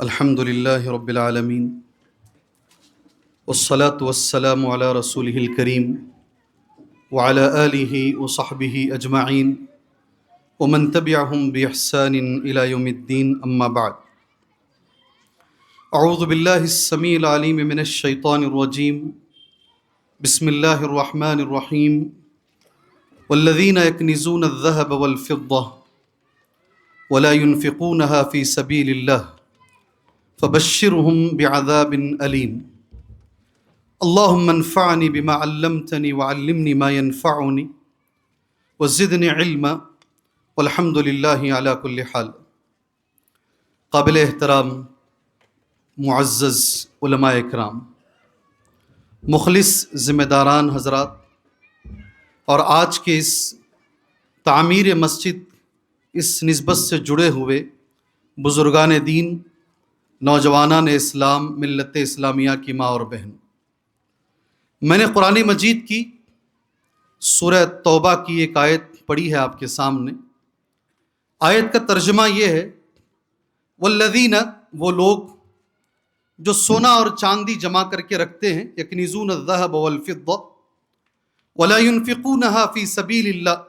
الحمد لله رب العالمين والصلاة والسلام على رسوله الكريم وعلى آله وصحبه أجمعين ومن تبعهم بإحسان إلى يوم الدين أما بعد أعوذ بالله السميع العليم من الشيطان الرجيم بسم الله الرحمن الرحيم والذين يكنزون الذهب والفضة ولا ينفقونها في سبيل الله فبشرهم بعذاب أليم اللهم انفعني بما علمتني وعلمني ما ينفعني وزدني علما والحمد لله على كل حال۔ قابل احترام معزز علماء اکرام، مخلص ذمہ داران حضرات، اور آج کے اس تعمیر مسجد اس نسبت سے جڑے ہوئے بزرگان دین، نوجوانان اسلام، ملت اسلامیہ کی ماں اور بہن، میں نے قرآن مجید کی سورہ توبہ کی ایک آیت پڑھی ہے آپ کے سامنے۔ آیت کا ترجمہ یہ ہے، والذین، وہ لوگ جو سونا اور چاندی جمع کر کے رکھتے ہیں، یکنزون الذہب والفضہ ولا ينفقونها فی سبیل اللہ،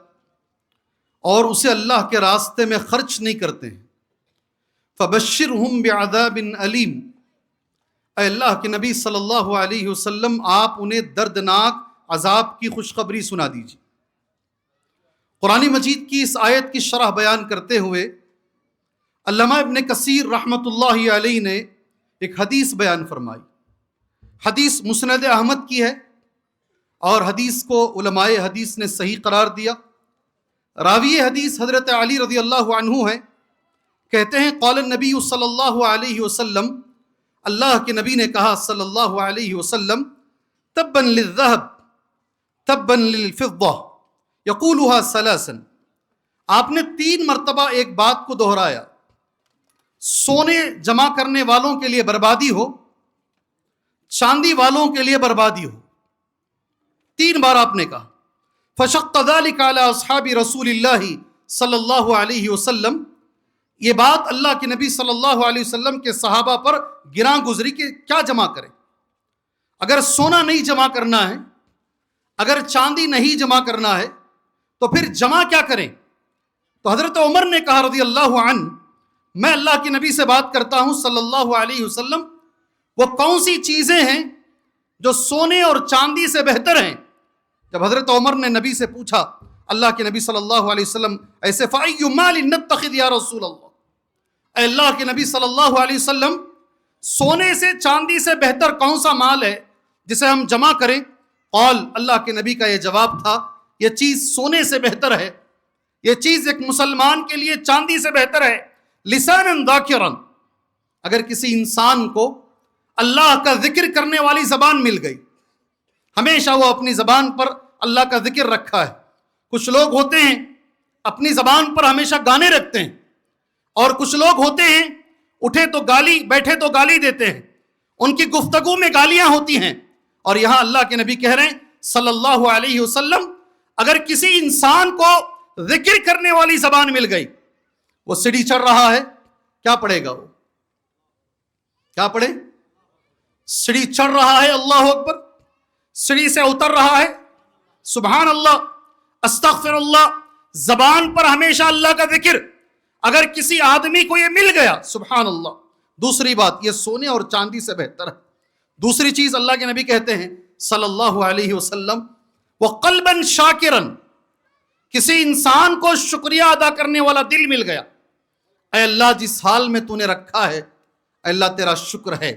اور اسے اللہ کے راستے میں خرچ نہیں کرتے ہیں، فبشرہم بعذاب علیم، اے اللہ کے نبی صلی اللہ علیہ وسلم آپ انہیں دردناک عذاب کی خوشخبری سنا دیجیے۔ قرآن مجید کی اس آیت کی شرح بیان کرتے ہوئے علامہ ابن کثیر رحمۃ اللہ علیہ نے ایک حدیث بیان فرمائی۔ حدیث مسند احمد کی ہے اور حدیث کو علماء حدیث نے صحیح قرار دیا۔ راوی حدیث حضرت علی رضی اللہ عنہ ہیں، کہتے ہیں قال النبی صلی اللہ علیہ وسلم، اللہ کے نبی نے کہا صلی اللہ علیہ وسلم، تبا للذہب تبا للفضہ یقولها ثلاثا، آپ نے 3 مرتبہ ایک بات کو دہرایا، سونے جمع کرنے والوں کے لیے بربادی ہو، چاندی والوں کے لیے بربادی ہو، 3 بار آپ نے کہا۔ فشق ذلك على اصحاب رسول اللہ صلی اللہ علیہ وسلم، یہ بات اللہ کے نبی صلی اللہ علیہ وسلم کے صحابہ پر گراں گزری کہ کیا جمع کریں۔ اگر سونا نہیں جمع کرنا ہے، اگر چاندی نہیں جمع کرنا ہے تو پھر جمع کیا کریں؟ تو حضرت عمر نے کہا رضی اللہ عنہ، میں اللہ کے نبی سے بات کرتا ہوں صلی اللہ علیہ وسلم، وہ کون سی چیزیں ہیں جو سونے اور چاندی سے بہتر ہیں؟ جب حضرت عمر نے نبی سے پوچھا، اللہ کے نبی صلی اللہ علیہ وسلم ایسے فَأَيُّ مَالٍ نَتَّخِذْ يَا رسول اللہ، اے اللہ کے نبی صلی اللہ علیہ وسلم، سونے سے چاندی سے بہتر کون سا مال ہے جسے ہم جمع کریں؟ قال، اللہ کے نبی کا یہ جواب تھا، یہ چیز سونے سے بہتر ہے، یہ چیز ایک مسلمان کے لیے چاندی سے بہتر ہے، لسانً ذاکرًا، اگر کسی انسان کو اللہ کا ذکر کرنے والی زبان مل گئی، ہمیشہ وہ اپنی زبان پر اللہ کا ذکر رکھا ہے۔ کچھ لوگ ہوتے ہیں اپنی زبان پر ہمیشہ گانے رکھتے ہیں، اور کچھ لوگ ہوتے ہیں اٹھے تو گالی، بیٹھے تو گالی دیتے ہیں، ان کی گفتگو میں گالیاں ہوتی ہیں۔ اور یہاں اللہ کے نبی کہہ رہے ہیں صلی اللہ علیہ وسلم، اگر کسی انسان کو ذکر کرنے والی زبان مل گئی، وہ سیڑھی چڑھ رہا ہے، کیا پڑھے گا؟ وہ کیا پڑھے؟ سیڑھی چڑھ رہا ہے، اللہ اکبر، سیڑھی سے اتر رہا ہے، سبحان اللہ، استغفر اللہ، زبان پر ہمیشہ اللہ کا ذکر، اگر کسی آدمی کو یہ مل گیا، سبحان اللہ۔ دوسری بات، یہ سونے اور چاندی سے بہتر ہے۔ دوسری چیز اللہ کے نبی کہتے ہیں صلی اللہ علیہ وسلم، وَقَلْبًا شَاكِرًا، کسی انسان کو شکریہ ادا کرنے والا دل مل گیا، اے اللہ جس حال میں تو نے رکھا ہے، اے اللہ تیرا شکر ہے۔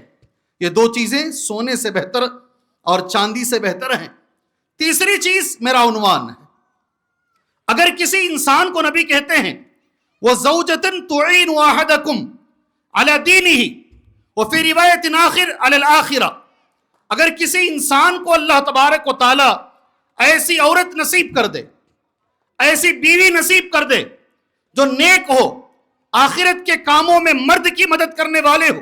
یہ 2 چیزیں سونے سے بہتر اور چاندی سے بہتر ہیں۔ تیسری چیز میرا عنوان ہے، اگر کسی انسان کو نبی کہتے ہیں وَزَوْجَةً تُعِينُ أَحَدَكُمْ عَلَى دِينِهِ وَفِي رِوَايَةٍ آخِرَ عَلَى الْآخِرَةِ، اگر کسی انسان کو اللہ تبارک و تعالی ایسی عورت نصیب کر دے، ایسی بیوی نصیب کر دے جو نیک ہو، آخرت کے کاموں میں مرد کی مدد کرنے والے ہو،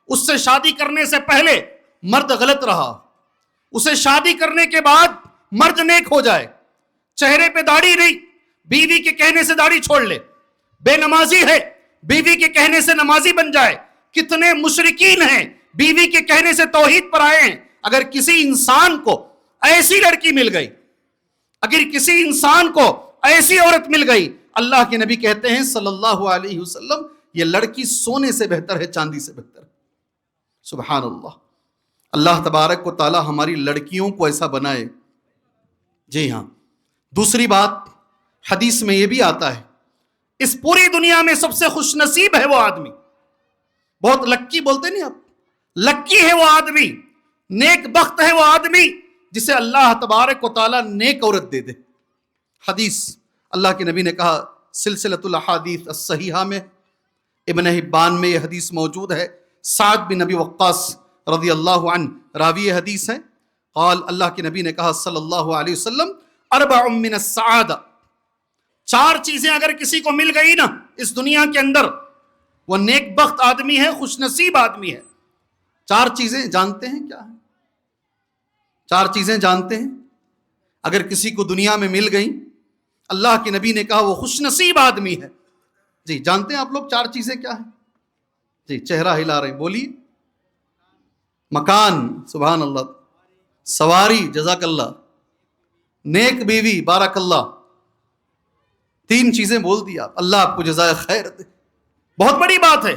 اس سے شادی کرنے سے پہلے مرد غلط رہا، اسے شادی کرنے کے بعد مرد نیک ہو جائے، چہرے پہ داڑھی نہیں، بیوی کے کہنے سے داڑھی چھوڑ لے، بے نمازی ہے، بیوی کے کہنے سے نمازی بن جائے، کتنے مشرکین ہیں بیوی کے کہنے سے توحید پر آئے ہیں. اگر کسی انسان کو ایسی لڑکی مل گئی، اگر کسی انسان کو ایسی عورت مل گئی، اللہ کے نبی کہتے ہیں صلی اللہ علیہ وسلم یہ لڑکی سونے سے بہتر ہے، چاندی سے بہتر ہے. سبحان اللہ. اللہ تبارک و تعالی ہماری لڑکیوں کو ایسا بنائے. جی ہاں. دوسری بات حدیث میں یہ بھی آتا ہے، اس پوری دنیا میں سب سے خوش نصیب ہے وہ آدمی، بہت لکی بولتے نہیں آپ، لکی ہے وہ آدمی، نیک بخت ہے وہ آدمی جسے اللہ تبارک و تعالی نیک عورت دے دے. حدیث اللہ کے نبی نے کہا، سلسلۃ الاحادیث الصحیحہ میں، ابن حبان میں یہ حدیث موجود ہے. سعد بن ابی وقاص رضی اللہ عنہ راوی حدیث ہے. قال، اللہ کے نبی نے کہا صلی اللہ علیہ وسلم، اربع من السعادہ، 4 چیزیں اگر کسی کو مل گئی نا اس دنیا کے اندر، وہ نیک بخت آدمی ہے، خوش نصیب آدمی ہے. 4 چیزیں جانتے ہیں کیا ہے؟ 4 چیزیں جانتے ہیں اگر کسی کو دنیا میں مل گئیں، اللہ کے نبی نے کہا وہ خوش نصیب آدمی ہے. جی جانتے ہیں آپ لوگ 4 چیزیں کیا ہیں؟ جی چہرہ ہلا رہے ہیں، بولیے. مکان، سبحان اللہ. سواری، جزاک اللہ. نیک بیوی، بارک اللہ. 3 چیزیں بول دی آپ، اللہ آپ کو جزائے خیر دے. بہت بڑی بات ہے.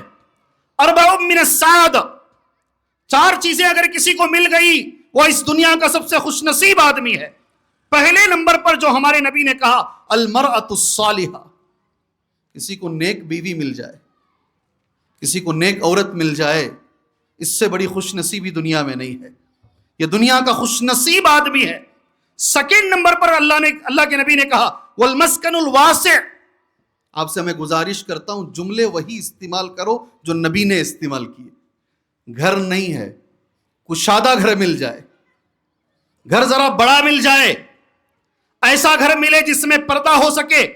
اربع من السعادہ، 4 چیزیں اگر کسی کو مل گئی وہ اس دنیا کا سب سے خوش نصیب آدمی ہے. پہلے نمبر پر جو ہمارے نبی نے کہا، المرأۃ الصالحہ، کسی کو نیک بیوی مل جائے، کسی کو نیک عورت مل جائے، اس سے بڑی خوش نصیبی دنیا میں نہیں ہے. یہ دنیا کا خوش نصیب آدمی ہے. سیکنڈ نمبر پر اللہ کے نبی نے کہا، والمسکن الواسع. آپ سے میں گزارش کرتا ہوں جملے وہی استعمال کرو جو نبی نے استعمال کیے. گھر نہیں ہے، کشادہ گھر مل جائے، گھر ذرا بڑا مل جائے، ایسا گھر ملے جس میں پردہ ہو سکے،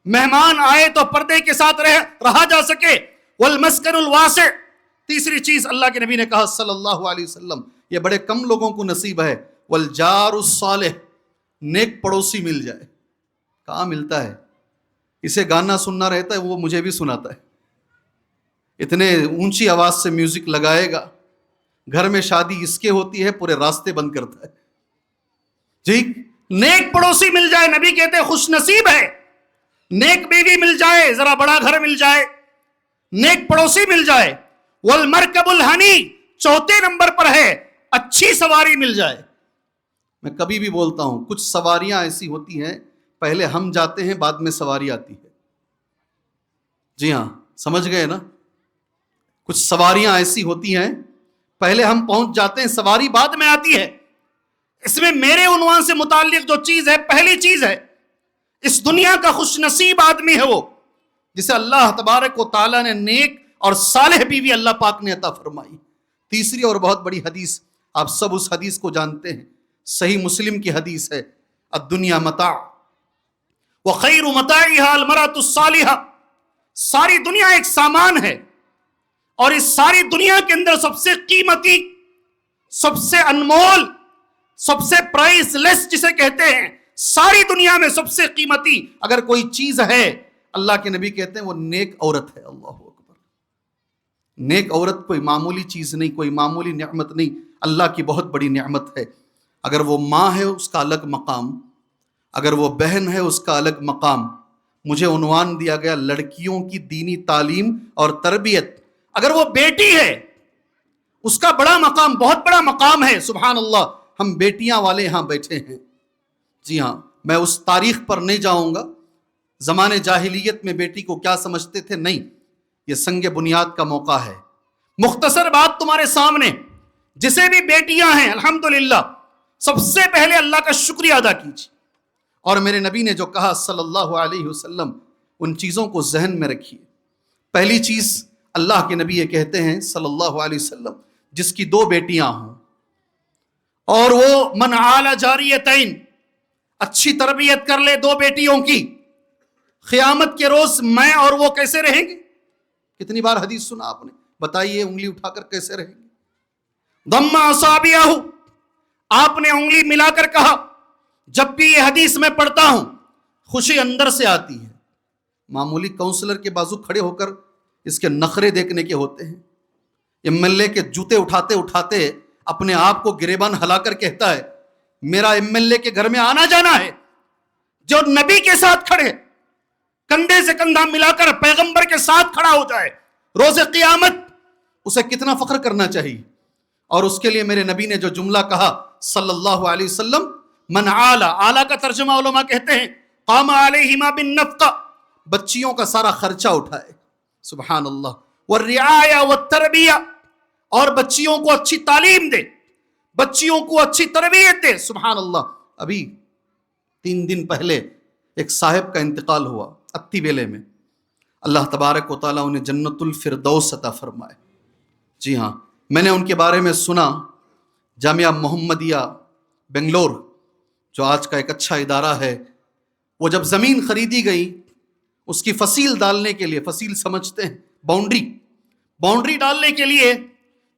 مہمان آئے تو پردے کے ساتھ رہا جا سکے. والمسکن الواسع. تیسری چیز اللہ کے نبی نے کہا صلی اللہ علیہ وسلم، یہ بڑے کم لوگوں کو نصیب ہے، والجار الصالح، نیک پڑوسی مل جائے. کہاں ملتا ہے؟ اسے گانا سننا رہتا ہے، وہ مجھے بھی سناتا ہے. اتنے اونچی آواز سے میوزک لگائے گا، گھر میں شادی اس کے ہوتی ہے، پورے راستے بند کرتا ہے. جی نیک پڑوسی مل جائے، نبی کہتے ہیں خوش نصیب ہے. نیک بیوی مل جائے، ذرا بڑا گھر مل جائے، نیک پڑوسی مل جائے. والمرکب الحنی، 4 نمبر پر ہے، اچھی سواری مل جائے. میں کبھی بھی بولتا ہوں کچھ سواریاں ایسی ہوتی ہیں پہلے ہم جاتے ہیں بعد میں سواری آتی ہے. جی ہاں سمجھ گئے نا. کچھ سواریاں ایسی ہوتی ہیں پہلے ہم پہنچ جاتے ہیں، سواری بعد میں آتی ہے. اس میں میرے عنوان سے متعلق جو چیز ہے، پہلی چیز ہے اس دنیا کا خوش نصیب آدمی ہے وہ جسے اللہ تبارک و تعالیٰ نے نیک اور صالح بیوی اللہ پاک نے عطا فرمائی. تیسری اور بہت بڑی حدیث، آپ سب اس حدیث کو جانتے ہیں، صحیح مسلم کی حدیث ہے، الدنیا متاع وخیر متاعها المرأۃ الصالحہ. ساری دنیا ایک سامان ہے، اور اس ساری دنیا کے اندر سب سے قیمتی، سب سے انمول، سب سے پرائس لیس جسے کہتے ہیں، ساری دنیا میں سب سے قیمتی اگر کوئی چیز ہے، اللہ کے نبی کہتے ہیں وہ نیک عورت ہے. اللہ اکبر. نیک عورت کوئی معمولی چیز نہیں، کوئی معمولی نعمت نہیں، اللہ کی بہت بڑی نعمت ہے. اگر وہ ماں ہے اس کا الگ مقام، اگر وہ بہن ہے اس کا الگ مقام. مجھے عنوان دیا گیا لڑکیوں کی دینی تعلیم اور تربیت. اگر وہ بیٹی ہے اس کا بڑا مقام، بہت بڑا مقام ہے. سبحان اللہ. ہم بیٹیاں والے یہاں بیٹھے ہیں. جی ہاں میں اس تاریخ پر نہیں جاؤں گا، زمانے جاہلیت میں بیٹی کو کیا سمجھتے تھے، نہیں، یہ سنگ بنیاد کا موقع ہے. مختصر بات تمہارے سامنے، جسے بھی بیٹیاں ہیں الحمدللہ سب سے پہلے اللہ کا شکریہ ادا کیجیے. اور میرے نبی نے جو کہا صلی اللہ علیہ وسلم، ان چیزوں کو ذہن میں رکھیے. پہلی چیز اللہ کے نبی یہ کہتے ہیں صلی اللہ علیہ وسلم، جس کی 2 بیٹیاں ہوں اور وہ من عال جاریتین، اچھی تربیت کر لے 2 بیٹیوں کی، قیامت کے روز میں اور وہ کیسے رہیں گے؟ کتنی بار حدیث سنا آپ نے؟ بتائیے انگلی اٹھا کر کیسے رہیں گے؟ ضم اصابعہ، آپ نے انگلی ملا کر کہا. جب بھی یہ حدیث میں پڑھتا ہوں خوشی اندر سے آتی ہے. معمولی کاؤنسلر کے بازو کھڑے ہو کر اس کے نخرے دیکھنے کے ہوتے ہیں. MLA کے جوتے اٹھاتے اٹھاتے اپنے آپ کو گریبان ہلا کر کہتا ہے میرا MLA کے گھر میں آنا جانا ہے، جو نبی کے ساتھ کھڑے، کندھے سے کندھا ملا کر پیغمبر کے ساتھ کھڑا ہو جائے روز قیامت، اسے کتنا فخر کرنا چاہیے۔ اور اس کے لیے میرے نبی نے جو جملہ کہا صلی اللہ علیہ وسلم، من آلہ کا ترجمہ علماء کہتے ہیں قام علیہما بالنفقہ، بچیوں کا سارا خرچہ اٹھائے، سبحان اللہ، والرعایہ والتربیہ، اور بچیوں کو اچھی تعلیم دے، بچیوں کو اچھی تربیت دے، سبحان اللہ۔ ابھی 3 دن پہلے ایک صاحب کا انتقال ہوا اتی ویلے میں، اللہ تبارک و تعالیٰ انہیں جنت الفردوس عطا فرمائے۔ جی ہاں، میں نے ان کے بارے میں سنا، جامعہ محمدیہ بنگلور جو آج کا ایک اچھا ادارہ ہے، وہ جب زمین خریدی گئی اس کی فصیل ڈالنے کے لیے، فصیل سمجھتے ہیں باؤنڈری ڈالنے کے لیے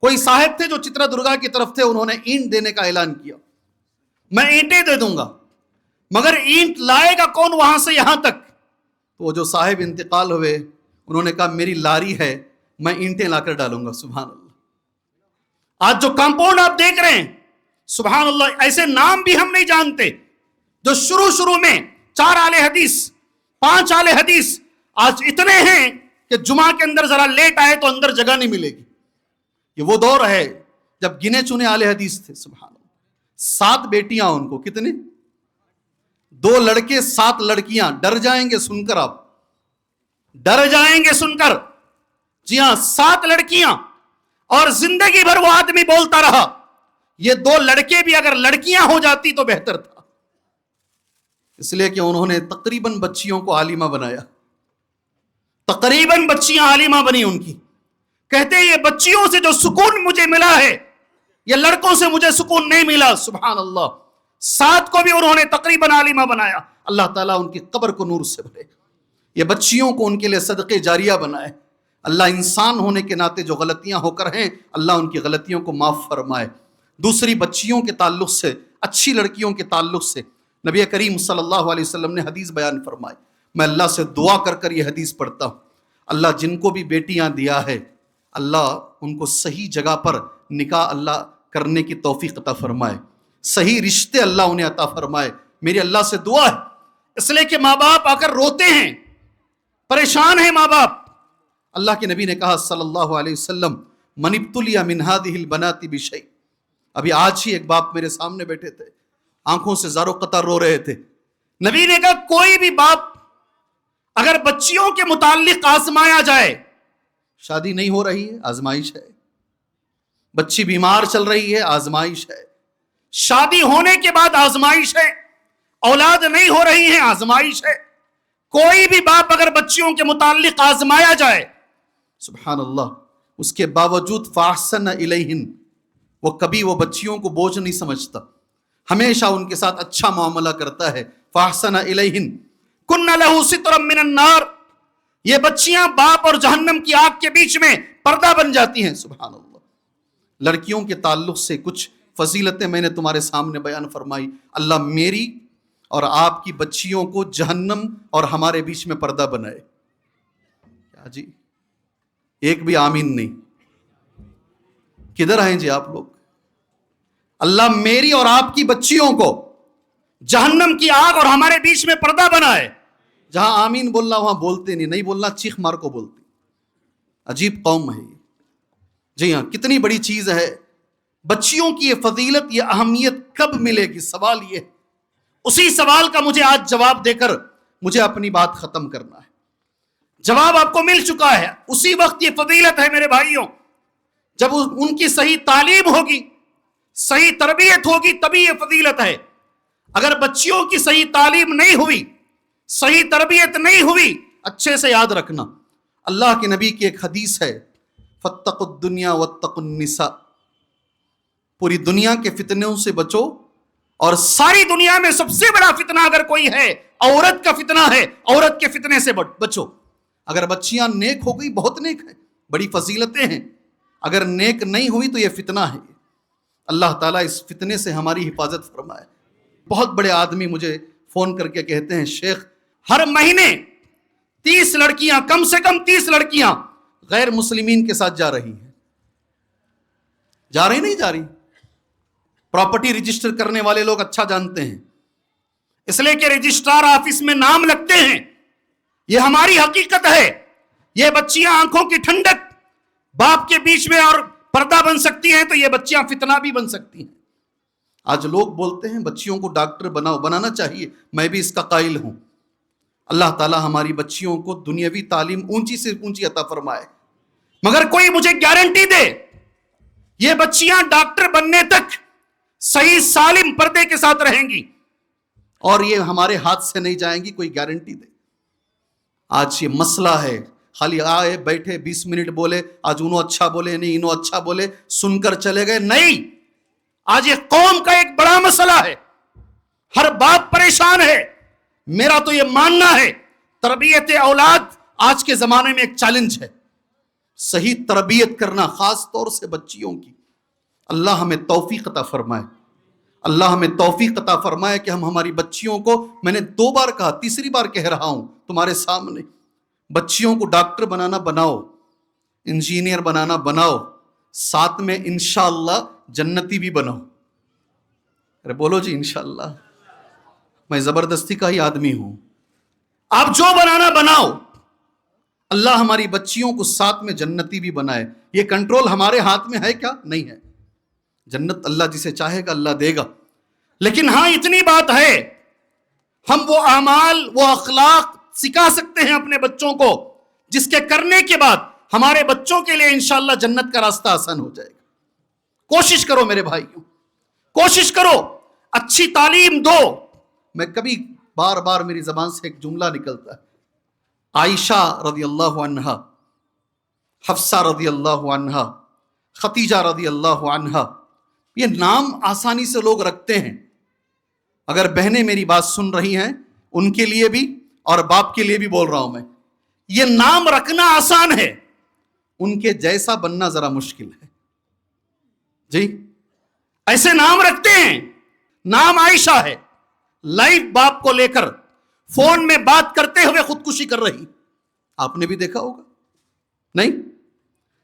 کوئی صاحب تھے جو چترا درگا کی طرف تھے، انہوں نے اینٹ دینے کا اعلان کیا، میں اینٹیں دے دوں گا مگر اینٹ لائے گا کون وہاں سے یہاں تک؟ تو وہ جو صاحب انتقال ہوئے انہوں نے کہا میری لاری ہے، میں اینٹیں لا کر ڈالوں گا، سبحان اللہ۔ آج جو کمپاؤنڈ آپ دیکھ رہے ہیں، سبحان اللہ، ایسے نام بھی ہم نہیں جانتے جو شروع میں 4 اہل حدیث 5 اہل حدیث آج اتنے ہیں کہ جمعہ کے اندر ذرا لیٹ آئے تو اندر جگہ نہیں ملے گی۔ یہ وہ دور ہے جب گنے چنے اہل حدیث تھے، سبحان اللہ۔ 7 بیٹیاں ان کو، کتنے؟ 2 لڑکے 7 لڑکیاں، ڈر جائیں گے سن کر، آپ ڈر جائیں گے سن کر۔ جی ہاں، 7 لڑکیاں، اور زندگی بھر وہ آدمی بولتا رہا یہ 2 لڑکے بھی اگر لڑکیاں ہو جاتی تو بہتر تھا، اس لیے کہ انہوں نے تقریباً بچیوں کو عالمہ بنایا، تقریباً بچیاں عالمہ بنی ان کی۔ کہتے ہیں یہ بچیوں سے جو سکون مجھے ملا ہے یہ لڑکوں سے مجھے سکون نہیں ملا، سبحان اللہ۔ 7 کو بھی انہوں نے تقریباً عالمہ بنایا، اللہ تعالیٰ ان کی قبر کو نور سے بھرے، یہ بچیوں کو ان کے لیے صدقے جاریہ بنائے۔ اللہ انسان ہونے کے ناطے جو غلطیاں ہو کر ہیں، اللہ ان کی غلطیوں کو معاف فرمائے۔ دوسری بچیوں کے تعلق سے، اچھی لڑکیوں کے تعلق سے نبی کریم صلی اللہ علیہ وسلم نے حدیث بیان فرمائی، میں اللہ سے دعا کر کر یہ حدیث پڑھتا ہوں، اللہ جن کو بھی بیٹیاں دیا ہے اللہ ان کو صحیح جگہ پر نکاح اللہ کرنے کی توفیق عطا فرمائے، صحیح رشتے اللہ انہیں عطا فرمائے، میری اللہ سے دعا ہے۔ اس لیے کہ ماں باپ آ کر روتے ہیں، پریشان ہیں ماں باپ۔ اللہ کے نبی نے کہا صلی اللہ علیہ وسلم من ابتلی من هذه البنات بشیء، ابھی آج ہی ایک باپ میرے سامنے بیٹھے تھے، آنکھوں سے زار و قطر رو رہے تھے۔ نبی نے کہا کوئی بھی باپ اگر بچیوں کے متعلق آزمایا جائے، شادی نہیں ہو رہی ہے آزمائش ہے، بچی بیمار چل رہی ہے آزمائش ہے، شادی ہونے کے بعد آزمائش ہے، اولاد نہیں ہو رہی ہے آزمائش ہے، کوئی بھی باپ اگر بچیوں کے متعلق آزمایا جائے، سبحان اللہ، اس کے باوجود فاحسن الیہن، وہ کبھی وہ بچیوں کو بوجھ نہیں سمجھتا، ہمیشہ ان کے ساتھ اچھا معاملہ کرتا ہے، فاحسن الیہن کن لہ سترا من النار، یہ بچیاں باپ اور جہنم کی آگ کے بیچ میں پردہ بن جاتی ہیں، سبحان اللہ۔ لڑکیوں کے تعلق سے کچھ فضیلتیں میں نے تمہارے سامنے بیان فرمائی، اللہ میری اور آپ کی بچیوں کو جہنم اور ہمارے بیچ میں پردہ بنائے۔ کیا جی، ایک بھی آمین نہیں، کدھر ہیں جی آپ لوگ؟ اللہ میری اور آپ کی بچیوں کو جہنم کی آگ اور ہمارے بیچ میں پردہ بنائے۔ جہاں آمین بولنا وہاں بولتے نہیں بولنا چیخ مار کو بولتے، عجیب قوم ہے یہ۔ جی ہاں، کتنی بڑی چیز ہے، بچیوں کی یہ فضیلت، یہ اہمیت کب ملے گی؟ سوال یہ، اسی سوال کا مجھے آج جواب دے کر مجھے اپنی بات ختم کرنا ہے۔ جواب آپ کو مل چکا ہے، اسی وقت یہ فضیلت ہے میرے بھائیوں جب ان کی صحیح تعلیم ہوگی، صحیح تربیت ہوگی، تبھی یہ فضیلت ہے۔ اگر بچیوں کی صحیح تعلیم نہیں ہوئی، صحیح تربیت نہیں ہوئی، اچھے سے یاد رکھنا، اللہ کے نبی کی ایک حدیث ہے فاتقوا الدنیا واتقوا النساء، پوری دنیا کے فتنوں سے بچو، اور ساری دنیا میں سب سے بڑا فتنہ اگر کوئی ہے عورت کا فتنہ ہے، عورت کے فتنے سے بچو۔ اگر بچیاں نیک ہو گئی بہت نیک ہے، بڑی فضیلتیں ہیں، اگر نیک نہیں ہوئی تو یہ فتنہ ہے۔ اللہ تعالیٰ اس فتنے سے ہماری حفاظت فرمائے۔ بہت بڑے آدمی مجھے فون کر کے کہتے ہیں شیخ ہر مہینے 30 لڑکیاں، کم سے کم 30 لڑکیاں غیر مسلمین کے ساتھ جا رہی ہیں، جا رہی نہیں جا رہی؟ پراپرٹی رجسٹر کرنے والے لوگ اچھا جانتے ہیں، اس لیے کہ رجسٹرار آفس میں نام لگتے ہیں، یہ ہماری حقیقت ہے۔ یہ بچیاں آنکھوں کی ٹھنڈک باپ کے بیچ میں اور پردہ بن سکتی ہیں، تو یہ بچیاں فتنہ بھی بن سکتی ہیں۔ آج لوگ بولتے ہیں بچیوں کو ڈاکٹر بناؤ، بنانا چاہیے، میں بھی اس کا قائل ہوں۔ اللہ تعالی ہماری بچیوں کو دنیاوی تعلیم اونچی سے اونچی عطا فرمائے، مگر کوئی مجھے گارنٹی دے یہ بچیاں ڈاکٹر بننے تک صحیح سالم پردے کے ساتھ رہیں گی اور یہ ہمارے ہاتھ سے نہیں جائیں گی، کوئی گارنٹی دے؟ آج یہ مسئلہ ہے، خالی آئے بیٹھے 20 منٹ بولے، آج انہوں اچھا بولے، نہیں انہوں اچھا بولے، سن کر چلے گئے، نہیں۔ آج یہ قوم کا ایک بڑا مسئلہ ہے، ہر باپ پریشان ہے۔ میرا تو یہ ماننا ہے تربیت اولاد آج کے زمانے میں ایک چیلنج ہے، صحیح تربیت کرنا، خاص طور سے بچیوں کی۔ اللہ ہمیں توفیق عطا فرمائے، اللہ ہمیں توفیق عطا فرمائے کہ ہم ہماری بچیوں کو، میں نے 2 بار کہا، تیسری بار کہہ رہا ہوں تمہارے سامنے، بچیوں کو ڈاکٹر بنانا بناؤ، انجینئر بنانا بناؤ، ساتھ میں انشاءاللہ جنتی بھی بناؤ۔ ارے بولو جی انشاءاللہ، میں زبردستی کا ہی آدمی ہوں، آپ جو بنانا بناؤ، اللہ ہماری بچیوں کو ساتھ میں جنتی بھی بنائے۔ یہ کنٹرول ہمارے ہاتھ میں ہے کیا؟ نہیں ہے۔ جنت اللہ جسے چاہے گا اللہ دے گا، لیکن ہاں اتنی بات ہے، ہم وہ اعمال، وہ اخلاق سکھا سکتے ہیں اپنے بچوں کو جس کے کرنے کے بعد ہمارے بچوں کے لیے انشاءاللہ جنت کا راستہ آسان ہو جائے گا۔ کوشش کرو میرے بھائیوں، کوشش کرو، اچھی تعلیم دو۔ میں کبھی بار بار میری زبان سے ایک جملہ نکلتا ہے، عائشہ رضی اللہ عنہا، حفصہ رضی اللہ عنہا، خدیجہ رضی اللہ عنہا، یہ نام آسانی سے لوگ رکھتے ہیں۔ اگر بہنیں میری بات سن رہی ہیں، ان کے لیے بھی اور باپ کے لیے بھی بول رہا ہوں میں، یہ نام رکھنا آسان ہے، ان کے جیسا بننا ذرا مشکل ہے۔ جی ایسے نام رکھتے ہیں، نام عائشہ ہے، لائف باپ کو لے کر فون میں بات کرتے ہوئے خودکشی کر رہی، آپ نے بھی دیکھا ہوگا، نہیں؟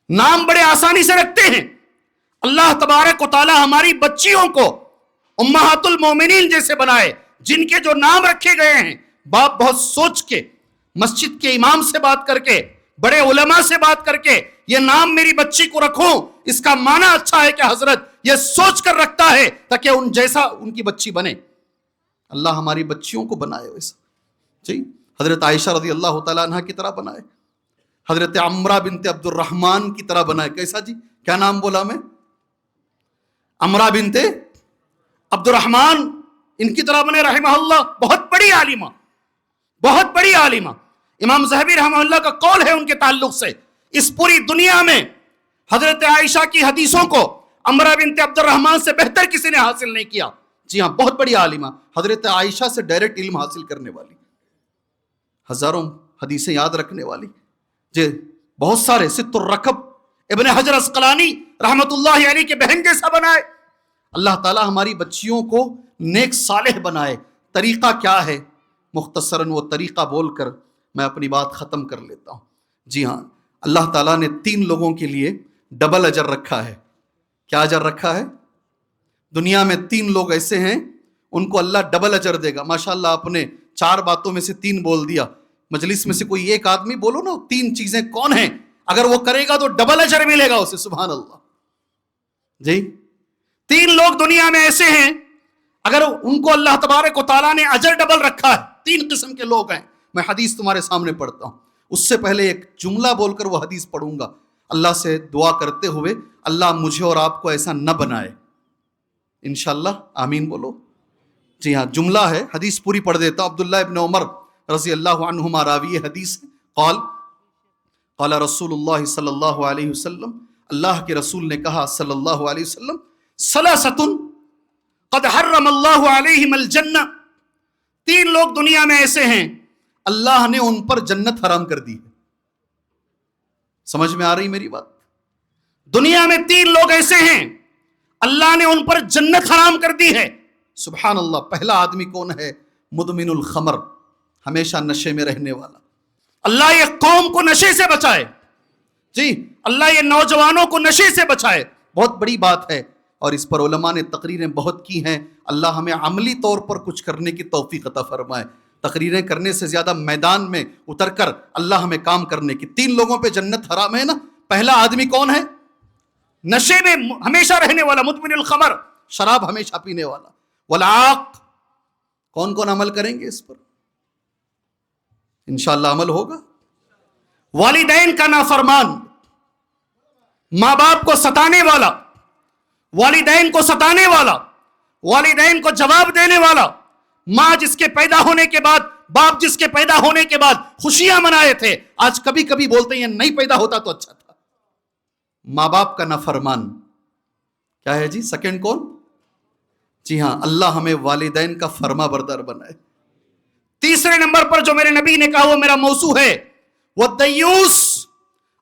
نام بڑے آسانی سے رکھتے ہیں۔ اللہ تبارک و تعالی ہماری بچیوں کو امہات المومنین جیسے بنائے، جن کے جو نام رکھے گئے ہیں، باپ بہت سوچ کے، مسجد کے امام سے بات کر کے، بڑے علماء سے بات کر کے، یہ نام میری بچی کو رکھوں، اس کا معنی اچھا ہے کہ حضرت یہ سوچ کر رکھتا ہے تاکہ ان جیسا ان کی بچی بنے۔ اللہ ہماری بچیوں کو بنائے ویسا، جی حضرت عائشہ رضی اللہ تعالیٰ عنہ کی طرح بنائے، حضرت عمرہ بنت عبد الرحمن کی طرح بنائے۔ کیسا جی؟ کیا نام بولا میں؟ عمرہ بنت عبد الرحمن، ان کی طرح بنے رحمہ اللہ، بہت بڑی عالمہ، بہت بڑی عالمہ۔ امام ذہبی رحمہ اللہ کا قول ہے ان کے تعلق سے، اس پوری دنیا میں حضرت عائشہ کی حدیثوں کو عمرہ بنت عبد الرحمن سے بہتر کسی نے حاصل نہیں کیا۔ جی ہاں، بہت بڑی عالمہ، حضرت عائشہ سے ڈائریکٹ علم حاصل کرنے والی، ہزاروں حدیثیں یاد رکھنے والی، جی بہت سارے، ست الرکب ابن حجر اسقلانی رحمت اللہ علیہ کے بہن جیسا بنائے۔ اللہ تعالی ہماری بچیوں کو نیک صالح بنائے۔ طریقہ کیا ہے؟ مختصراً وہ طریقہ بول کر میں اپنی بات ختم کر لیتا ہوں۔ جی ہاں، اللہ تعالیٰ نے 3 لوگوں کے لیے ڈبل اجر رکھا ہے۔ کیا اجر رکھا ہے؟ دنیا میں 3 لوگ ایسے ہیں، ان کو اللہ ڈبل اجر دے گا۔ ماشاءاللہ آپ نے 4 باتوں میں سے 3 بول دیا، مجلس میں سے کوئی ایک آدمی بولو نا 3 چیزیں کون ہیں، اگر وہ کرے گا تو ڈبل اجر ملے گا اسے، سبحان اللہ۔ جی 3 لوگ دنیا میں ایسے ہیں، اگر ان کو اللہ تبارک و تعالیٰ نے اجر ڈبل رکھا ہے۔ 3 قسم کے لوگ ہیں، میں حدیث تمہارے سامنے پڑھتا ہوں، اس سے پہلے ایک جملہ بول کر وہ حدیث پڑھوں گا، اللہ سے دعا کرتے ہوئے اللہ مجھے اور آپ کو ایسا نہ بنائے، انشاءاللہ آمین بولو۔ جی ہاں، جملہ ہے، حدیث پوری پڑھ دیتا ہوں۔ عبداللہ ابن عمر رضی اللہ عنہما راوی حدیث، قال رسول اللہ صلی اللہ علیہ وسلم، اللہ کے رسول نے کہا صلی اللہ علیہ وسلم، ثلاثۃ قد حرم اللہ علیہم الجنہ، 3 لوگ دنیا میں ایسے ہیں اللہ نے ان پر جنت حرام کر دی ہے۔ سمجھ میں آ رہی میری بات؟ دنیا میں 3 لوگ ایسے ہیں اللہ نے ان پر جنت حرام کر دی ہے، سبحان اللہ۔ پہلا آدمی کون ہے؟ مدمن الخمر، ہمیشہ نشے میں رہنے والا۔ اللہ یہ قوم کو نشے سے بچائے، جی اللہ یہ نوجوانوں کو نشے سے بچائے۔ بہت بڑی بات ہے، اور اس پر علماء نے تقریریں بہت کی ہیں. اللہ ہمیں عملی طور پر کچھ کرنے کی توفیق عطا فرمائے. تقریریں کرنے سے زیادہ میدان میں اتر کر اللہ ہمیں کام کرنے کی. 3 لوگوں پہ جنت حرام ہے نا. پہلا آدمی کون ہے؟ نشے میں ہمیشہ رہنے والا، مدمن الخمر، شراب ہمیشہ پینے والا. والعاق، کون کون عمل کریں گے اس پر؟ انشاءاللہ عمل ہوگا. والدین کا نافرمان، ماں باپ کو ستانے والا، والدین کو ستانے والا، والدین کو جواب دینے والا، ماں جس کے پیدا ہونے کے بعد، باپ جس کے پیدا ہونے کے بعد خوشیاں منائے تھے، آج کبھی کبھی بولتے ہیں نہیں پیدا ہوتا تو اچھا تھا. ماں باپ کا نافرمان کیا ہے جی؟ سیکنڈ کون؟ جی ہاں، اللہ ہمیں والدین کا فرما بردار بنائے. تیسرے نمبر پر جو میرے نبی نے کہا وہ میرا موضوع ہے، وہ دیوس.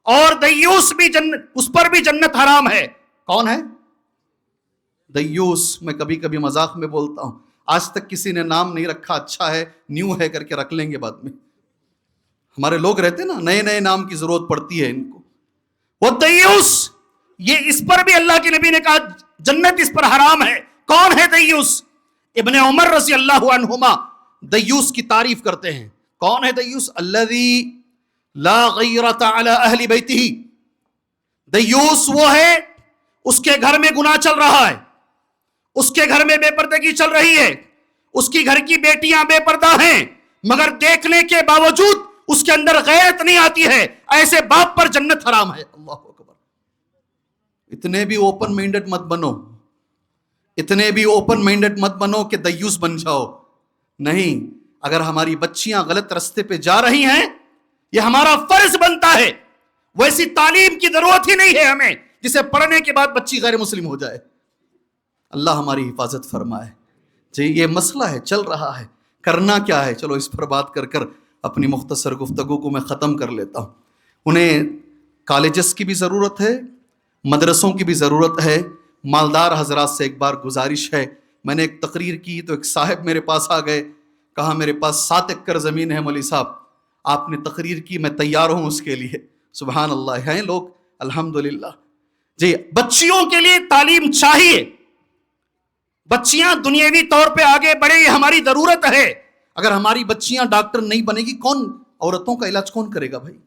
اور دیوس بھی اس پر بھی جنت حرام ہے. کون ہے دیوس؟ میں کبھی کبھی مذاق میں بولتا ہوں، آج تک کسی نے نام نہیں رکھا، اچھا ہے نیو ہے کر کے رکھ لیں گے بعد میں. ہمارے لوگ رہتے نا، نئے نئے نام کی ضرورت پڑتی ہے ان کو. وہ دیوس، یہ اس پر بھی اللہ کے نبی نے کہا جنت اس پر حرام ہے. کون ہے دیوس؟ ابن عمر رضی اللہ عنہما دیوس کی تعریف کرتے ہیں. کون ہے دیوس؟ الذی لا غیرۃ علی اہل بیتہ. دیوس وہ ہے اس کے گھر میں گناہ چل رہا ہے، اس کے گھر میں بے پردگی چل رہی ہے، اس کی گھر کی بیٹیاں بے پردہ ہیں، مگر دیکھنے کے باوجود اس کے اندر غیرت نہیں آتی ہے، ایسے باپ پر جنت حرام ہے. اللہ اکبر. اتنے بھی اوپن مائنڈڈ مت بنو، اتنے بھی اوپن مائنڈڈ مت بنو کہ دیوس بن جاؤ. نہیں، اگر ہماری بچیاں غلط رستے پہ جا رہی ہیں، یہ ہمارا فرض بنتا ہے. ویسی تعلیم کی ضرورت ہی نہیں ہے ہمیں جسے پڑھنے کے بعد بچی غیر مسلم ہو جائے. اللہ ہماری حفاظت فرمائے. جی یہ مسئلہ ہے، چل رہا ہے، کرنا کیا ہے؟ چلو اس پر بات کر کر اپنی مختصر گفتگو کو میں ختم کر لیتا ہوں. انہیں کالجز کی بھی ضرورت ہے، مدرسوں کی بھی ضرورت ہے. مالدار حضرات سے ایک بار گزارش ہے، میں نے ایک تقریر کی تو ایک صاحب میرے پاس آ گئے، کہا میرے پاس 7 ایکڑ زمین ہے مولوی صاحب، آپ نے تقریر کی، میں تیار ہوں اس کے لیے. سبحان اللہ، ہیں لوگ الحمدللہ. جی بچیوں کے لیے تعلیم چاہیے، بچیاں دنیاوی طور پہ آگے بڑھے، یہ ہماری ضرورت ہے. اگر ہماری بچیاں ڈاکٹر نہیں بنے گی، کون عورتوں کا علاج کون کرے گا بھائی؟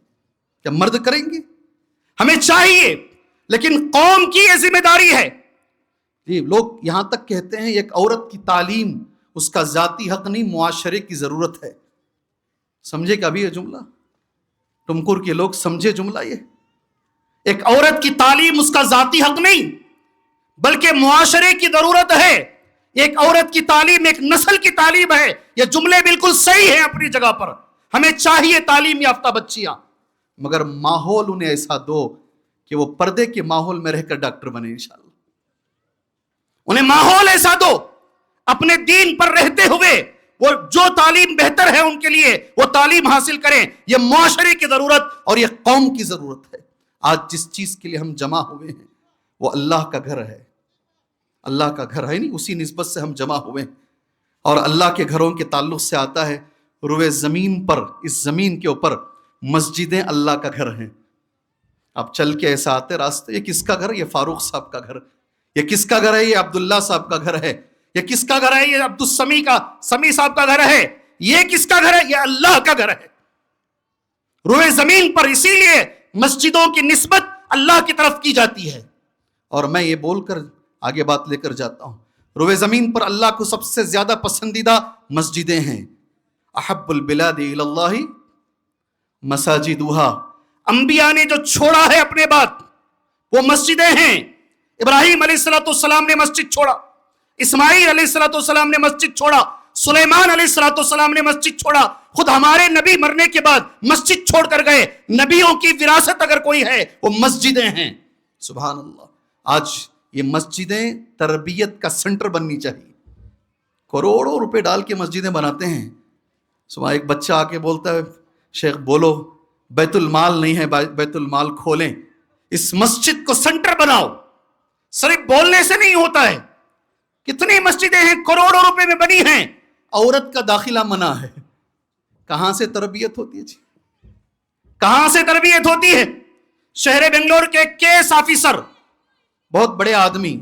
کیا مرد کریں گے؟ ہمیں چاہیے، لیکن قوم کی یہ ذمہ داری ہے. جی لوگ یہاں تک کہتے ہیں ایک عورت کی تعلیم اس کا ذاتی حق نہیں، معاشرے کی ضرورت ہے. سمجھے کبھی یہ جملہ؟ ٹمکر کے لوگ سمجھے جملہ یہ؟ ایک عورت کی تعلیم اس کا ذاتی حق نہیں بلکہ معاشرے کی ضرورت ہے. ایک عورت کی تعلیم ایک نسل کی تعلیم ہے. یہ جملے بالکل صحیح ہیں اپنی جگہ پر. ہمیں چاہیے تعلیم یافتہ بچیاں، مگر ماحول انہیں ایسا دو کہ وہ پردے کے ماحول میں رہ کر ڈاکٹر بنے انشاءاللہ. انہیں ماحول ایسا دو اپنے دین پر رہتے ہوئے وہ جو تعلیم بہتر ہے ان کے لیے وہ تعلیم حاصل کریں. یہ معاشرے کی ضرورت اور یہ قوم کی ضرورت ہے. آج جس چیز کے لیے ہم جمع ہوئے ہیں وہ اللہ کا گھر ہے، اللہ کا گھر ہے نہیں، اسی نسبت سے ہم جمع ہوئے ہیں. اور اللہ کے گھروں کے تعلق سے آتا ہے روئے زمین پر، اس زمین کے اوپر مسجدیں اللہ کا گھر ہیں. آپ چل کے ایسا آتے راستے، یہ کس کا گھر؟ یہ فاروق صاحب کا گھر. یہ کس کا گھر ہے؟ یہ عبداللہ صاحب کا گھر ہے. یہ کس کا گھر ہے؟ یہ عبدالسمی کا سمی صاحب کا گھر ہے. یہ کس کا گھر ہے؟ یہ اللہ کا گھر ہے روئے زمین پر. اسی لیے مسجدوں کی نسبت اللہ کی طرف کی جاتی ہے. اور میں یہ بول کر آگے بات لے کر جاتا ہوں، روئے زمین پر اللہ کو سب سے زیادہ پسندیدہ مسجدیں ہیں. احب البلاد الی اللہ مساجدہا. انبیاء نے جو چھوڑا ہے اپنے بعد وہ مسجدیں ہیں. ابراہیم علیہ السلام نے مسجد چھوڑا، اسماعیل علیہ السلام نے مسجد چھوڑا، سلیمان علیہ السلام نے مسجد چھوڑا. خود ہمارے نبی مرنے کے بعد مسجد چھوڑ کر گئے. نبیوں کی وراثت اگر کوئی ہے وہ مسجدیں ہیں. سبحان اللہ. آج یہ مسجدیں تربیت کا سنٹر بننی چاہیے. کروڑوں روپے ڈال کے مسجدیں بناتے ہیں. صبح ایک بچہ آ کے بولتا ہے شیخ بولو بیت المال نہیں ہے، بیت المال کھولیں، اس مسجد کو سنٹر بناؤ. صرف بولنے سے نہیں ہوتا ہے. کتنی مسجدیں ہیں کروڑوں روپے میں بنی ہیں، عورت کا داخلہ منع ہے. کہاں سے تربیت ہوتی ہے جی؟ کہاں سے تربیت ہوتی ہے؟ شہر بنگلور کے کیس آفیسر بہت بڑے آدمی،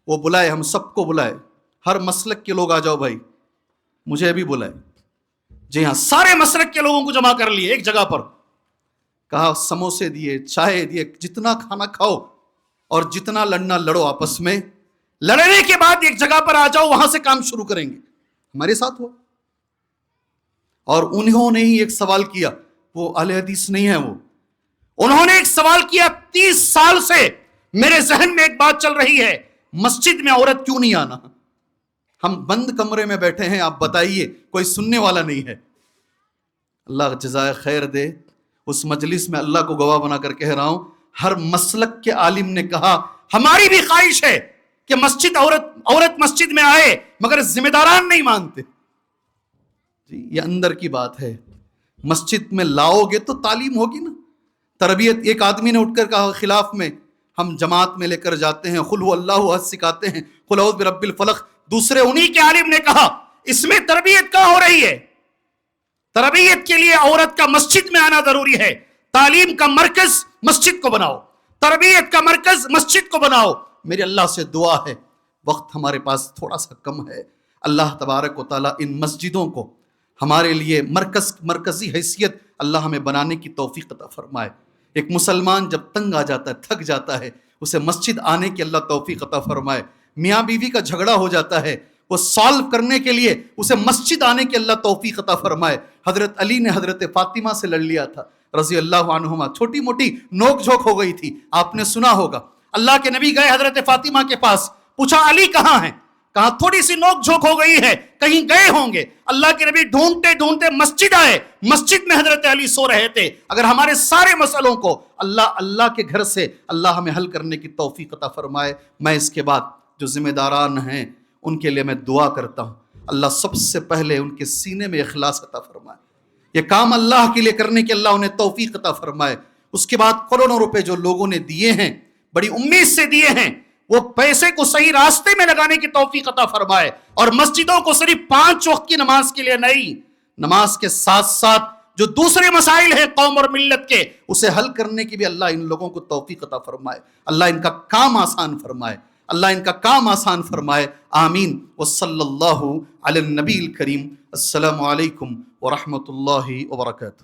وہ بلائے، ہم سب کو بلائے، ہر مسلک کے لوگ آ جاؤ بھائی، مجھے بھی بلائے، جی ہاں، سارے مسلک کے لوگوں کو جمع کر لیے ایک جگہ پر، کہا سموسے دیے، چائے دیے، جتنا کھانا کھاؤ اور جتنا لڑنا لڑو آپس میں، لڑنے کے بعد ایک جگہ پر آ جاؤ، وہاں سے کام شروع کریں گے، ہمارے ساتھ ہو۔ اور انہوں نے ہی ایک سوال کیا، وہ اہل حدیث نہیں ہے، وہ انہوں نے ایک سوال کیا، 30 سال سے میرے ذہن میں ایک بات چل رہی ہے، مسجد میں عورت کیوں نہیں آنا؟ ہم بند کمرے میں بیٹھے ہیں، آپ بتائیے، کوئی سننے والا نہیں ہے۔ اللہ جزائے خیر دے، اس مجلس میں اللہ کو گواہ بنا کر کہہ رہا ہوں، ہر مسلک کے عالم نے کہا ہماری بھی خواہش ہے کہ عورت مسجد میں آئے، مگر ذمہ داران نہیں مانتے۔ جی یہ اندر کی بات ہے، مسجد میں لاؤ گے تو تعلیم ہوگی نا، تربیت۔ ایک آدمی نے اٹھ کر کہا خلاف میں، ہم جماعت میں لے کر جاتے ہیں، قل هو اللہ احد سکھاتے ہیں، قل اعوذ برب الفلق، دوسرے انہی کے عالم نے کہا اس میں تربیت کہاں ہو رہی ہے؟ تربیت کے لیے عورت کا مسجد میں آنا ضروری ہے، تعلیم کا مرکز مسجد کو بناؤ، تربیت کا مرکز مسجد کو بناؤ۔ میرے اللہ سے دعا ہے، وقت ہمارے پاس تھوڑا سا کم ہے، اللہ تبارک و تعالیٰ ان مسجدوں کو ہمارے لیے مرکزی حیثیت اللہ ہمیں بنانے کی توفیق عطا فرمائے۔ ایک مسلمان جب تنگ آ جاتا ہے، تھک جاتا ہے، اسے مسجد آنے کی اللہ توفیق عطا فرمائے۔ میاں بیوی کا جھگڑا ہو جاتا ہے، وہ سالو کرنے کے لیے اسے مسجد آنے کی اللہ توفیق عطا فرمائے۔ حضرت علی نے حضرت فاطمہ سے لڑ لیا تھا رضی اللہ عنہما، چھوٹی موٹی نوک جھوک ہو گئی تھی، آپ نے سنا ہوگا۔ اللہ کے نبی گئے حضرت فاطمہ کے پاس، پوچھا علی کہاں ہیں؟ کہا تھوڑی سی نوک جھوک ہو گئی ہے، کہیں گئے ہوں گے۔ اللہ کے نبی ڈھونڈتے ڈھونڈتے مسجد آئے، مسجد میں حضرت علی سو رہے تھے۔ اگر ہمارے سارے مسئلوں کو اللہ کے گھر سے اللہ ہمیں حل کرنے کی توفیق عطا فرمائے۔ میں اس کے بعد جو ذمہ داران ہیں ان کے لیے میں دعا کرتا ہوں، اللہ سب سے پہلے ان کے سینے میں اخلاص عطا فرمائے، یہ کام اللہ کے لیے کرنے کی اللہ انہیں توفیق عطا فرمائے۔ اس کے بعد کروڑوں روپے جو لوگوں نے دیے ہیں، بڑی امید سے دیے ہیں، وہ پیسے کو صحیح راستے میں لگانے کی توفیق عطا فرمائے، اور مسجدوں کو صرف 5 وقت کی نماز کے لیے نہیں، نماز کے ساتھ ساتھ جو دوسرے مسائل ہیں قوم اور ملت کے، اسے حل کرنے کی بھی اللہ ان لوگوں کو توفیق عطا فرمائے، اللہ ان کا کام آسان فرمائے، اللہ ان کا کام آسان فرمائے، آمین۔ وصلی اللہ علی النبی الکریم۔ السلام علیکم ورحمۃ اللہ وبرکاتہ۔